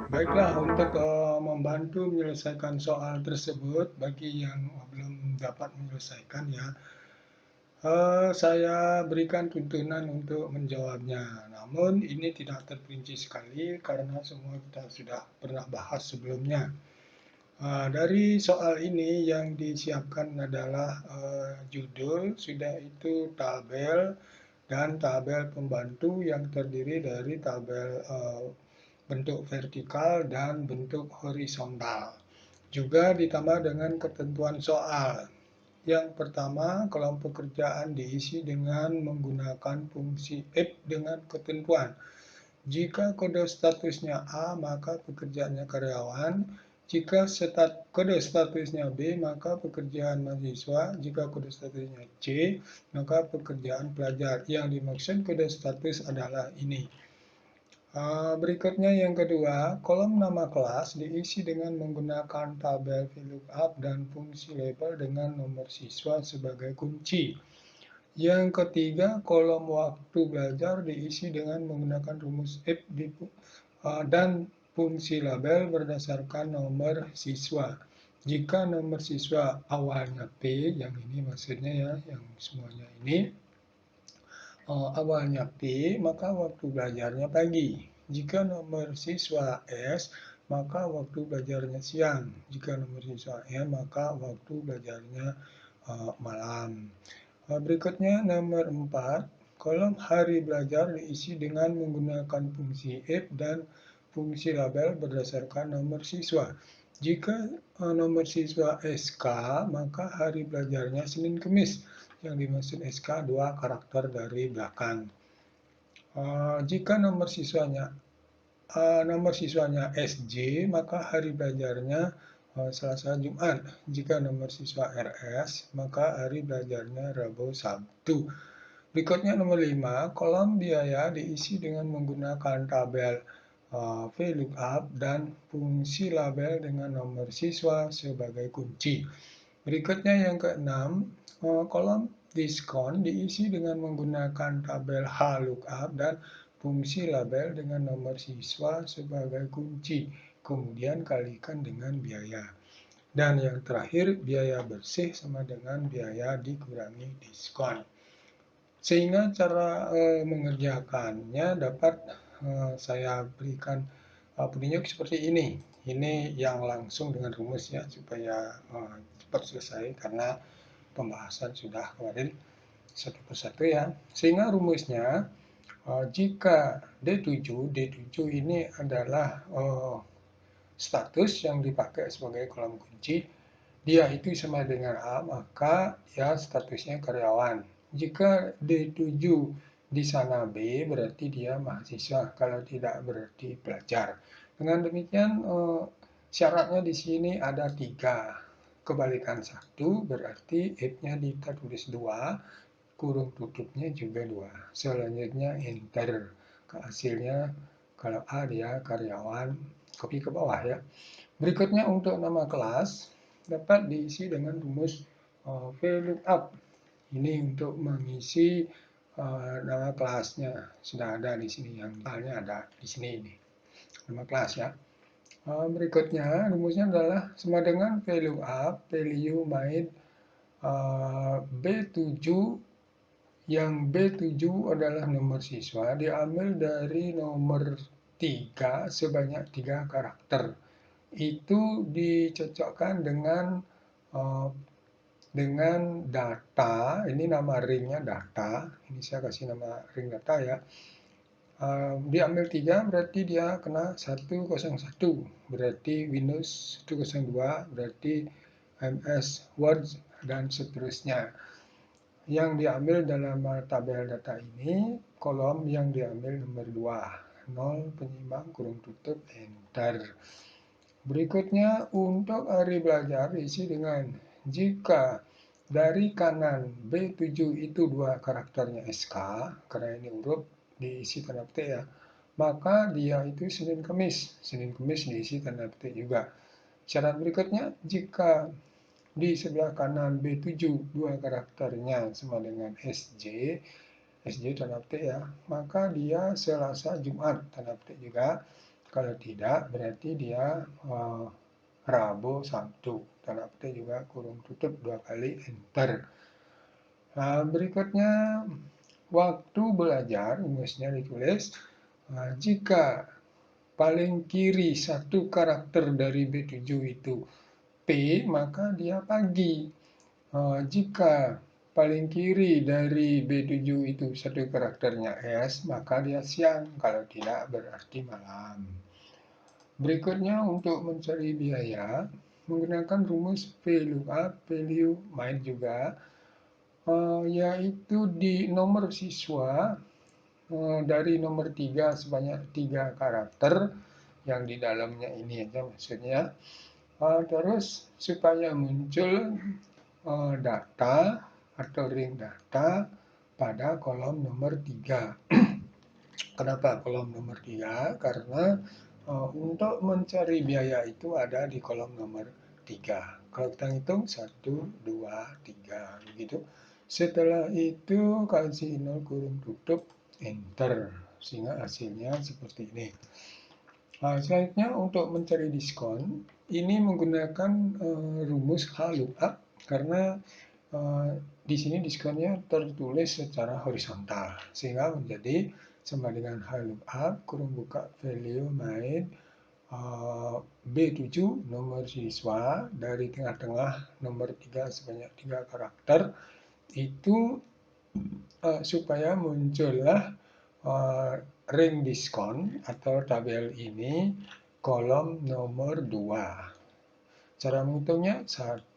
Baiklah, untuk membantu menyelesaikan soal tersebut bagi yang belum dapat menyelesaikan ya, saya berikan tuntunan untuk menjawabnya. Namun ini tidak terperinci sekali karena semua kita sudah pernah bahas sebelumnya. Dari soal ini yang disiapkan adalah judul, sudah itu tabel dan tabel pembantu yang terdiri dari tabel bentuk vertikal dan bentuk horizontal. Juga ditambah dengan ketentuan soal. Yang pertama, kolom pekerjaan diisi dengan menggunakan fungsi if dengan ketentuan. Jika kode statusnya A, maka pekerjaannya karyawan. Jika kode statusnya B, maka pekerjaan mahasiswa. Jika kode statusnya C, maka pekerjaan pelajar. Yang dimaksud kode status adalah ini. Berikutnya yang kedua, kolom nama kelas diisi dengan menggunakan tabel VLOOKUP dan fungsi label dengan nomor siswa sebagai kunci. Yang ketiga, kolom waktu belajar diisi dengan menggunakan rumus if dan fungsi label berdasarkan nomor siswa. Jika nomor siswa awalnya P, yang ini maksudnya ya, yang semuanya ini, awalnya P, maka waktu belajarnya pagi. Jika nomor siswa S, maka waktu belajarnya siang. Jika nomor siswa M, maka waktu belajarnya malam. Berikutnya nomor 4, kolom hari belajar diisi dengan menggunakan fungsi if dan fungsi label berdasarkan nomor siswa. Jika nomor siswa SK, maka hari belajarnya Senin Kemis. Yang dimaksud SK 2 karakter dari belakang. Jika nomor siswanya SJ, maka hari belajarnya Selasa Jumat. Jika nomor siswa RS, maka hari belajarnya Rabu Sabtu. Berikutnya nomor 5, kolom biaya diisi dengan menggunakan tabel VLOOKUP dan fungsi label dengan nomor siswa sebagai kunci. Berikutnya yang keenam, kolom diskon diisi dengan menggunakan tabel HLOOKUP dan fungsi label dengan nomor siswa sebagai kunci. Kemudian kalikan dengan biaya. Dan yang terakhir, biaya bersih sama dengan biaya dikurangi diskon. Sehingga cara mengerjakannya dapat saya berikan petunjuk seperti ini. Ini yang langsung dengan rumus ya, supaya cepat selesai karena pembahasan sudah kemarin satu persatu ya. Sehingga rumusnya, jika D7 ini adalah status yang dipakai sebagai kolom kunci, dia itu sama dengan A, maka ya statusnya karyawan. Jika D7 di sana B, berarti dia mahasiswa. Kalau tidak, berarti pelajar. Dengan demikian, syaratnya di sini ada 3. Kebalikan 1, berarti if-nya kita tulis 2, kurung tutupnya juga 2. Selanjutnya enter. Hasilnya, kalau A dia karyawan, copy ke bawah ya. Berikutnya untuk nama kelas, dapat diisi dengan rumus VLOOKUP. Ini untuk mengisi nama kelasnya. Sudah ada di sini, yang misalnya ada di sini ini. Nama kelas ya. Berikutnya rumusnya adalah sama dengan VLOOKUP, value main B7, yang B7 adalah nomor siswa, diambil dari nomor 3 sebanyak 3 karakter. Itu dicocokkan dengan data, ini nama ringnya data, ini saya kasih nama ring data ya. Diambil 3 berarti dia kena 101, berarti Windows 102, berarti MS Word dan seterusnya. Yang diambil dalam tabel data ini, kolom yang diambil nomor 2, 0 penyimbang kurung tutup enter. Berikutnya untuk hari belajar diisi dengan jika dari kanan B7 itu 2 karakternya SK, karena ini huruf diisi tanda petik ya, maka dia itu Senin Kemis. Senin Kemis diisi tanda petik juga. Syarat berikutnya, jika di sebelah kanan B7 2 karakternya sama dengan SJ, SJ tanda petik ya, maka dia Selasa Jumat tanda petik juga. Kalau tidak, berarti dia Rabu, Sabtu. Tanda petik juga kurung tutup 2 kali, Enter. Nah, berikutnya waktu belajar, rumusnya ditulis. Jika paling kiri satu karakter dari B7 itu P, maka dia pagi. Jika paling kiri dari B7 itu satu karakternya S, maka dia siang. Kalau tidak, berarti malam. Berikutnya untuk mencari biaya, menggunakan rumus VLOOKUP, value main juga, yaitu di nomor siswa dari nomor 3 sebanyak 3 karakter, yang di dalamnya ini aja maksudnya. Terus supaya muncul data atau ring data pada kolom nomor 3. Kenapa kolom nomor 3? Karena untuk mencari biaya itu ada di kolom nomor 3. Kalau kita hitung 1, 2, 3 begitu. Setelah itu kasih 0 kurung tutup, Enter. Sehingga hasilnya seperti ini. Selanjutnya untuk mencari diskon, ini menggunakan rumus HLOOKUP karena di sini diskonnya tertulis secara horizontal, sehingga menjadi sama dengan HLOOKUP, kurung buka value main B7 nomor siswa dari tengah-tengah nomor 3 sebanyak 3 karakter, itu supaya muncullah ring diskon atau tabel ini kolom nomor 2. Cara menghitungnya 1,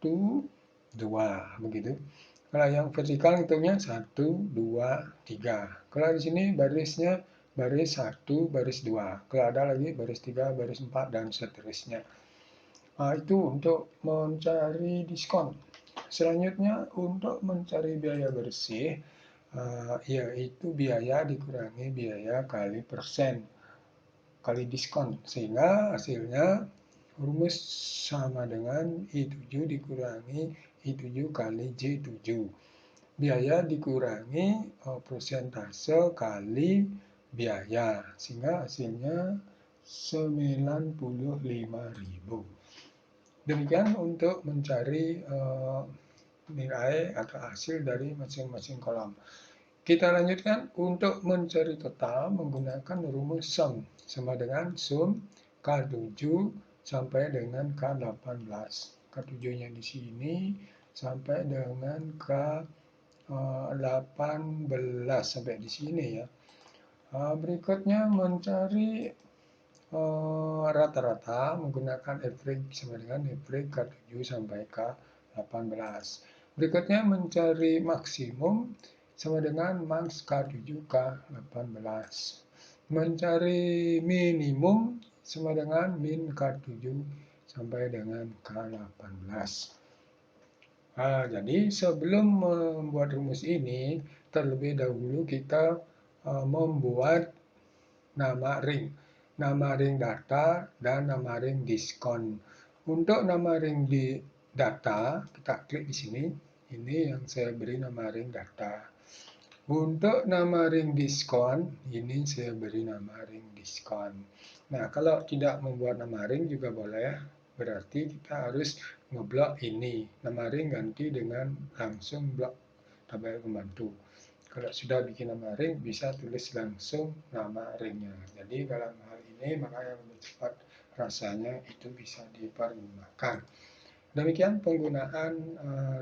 2 begitu. Kalau yang vertikal hitungnya 1, 2, 3. Kalau di sini barisnya baris 1, baris 2. Kalau ada lagi baris 3, baris 4 dan seterusnya. Itu untuk mencari diskon. Selanjutnya untuk mencari biaya bersih, yaitu biaya dikurangi biaya kali persen kali diskon, sehingga hasilnya rumus sama dengan I7 dikurangi I7 kali J7. Biaya dikurangi persentase kali biaya, sehingga hasilnya 95.000. Demikian untuk mencari nilai atau hasil dari masing-masing kolom. Kita lanjutkan untuk mencari total menggunakan rumus sum, sama dengan sum K7 sampai dengan K18. K7-nya di sini sampai dengan K18 sampai di sini ya. Berikutnya mencari rata-rata menggunakan average sama dengan average K7 sampai K18. Berikutnya mencari maksimum sama dengan max K7 K18. Mencari minimum sama dengan min K7 sampai dengan K18. Jadi sebelum membuat rumus ini, terlebih dahulu kita membuat nama ring data dan nama ring diskon. Untuk nama ring di data, kita klik di sini. Ini yang saya beri nama ring data. Untuk nama ring diskon, ini saya beri nama ring diskon. Nah, kalau tidak membuat nama ring juga boleh, berarti kita harus ngeblok ini. Nama ring ganti dengan langsung blok tabel pembantu. Kalau sudah bikin nama ring, bisa tulis langsung nama ringnya. Jadi dalam hal ini, maka yang lebih cepat rasanya itu bisa dipergunakan. Demikian penggunaan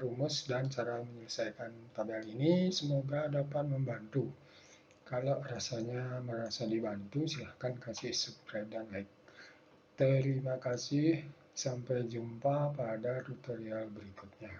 rumus dan cara menyelesaikan tabel ini. Semoga dapat membantu. Kalau rasanya merasa dibantu, silahkan kasih subscribe dan like. Terima kasih. Sampai jumpa pada tutorial berikutnya.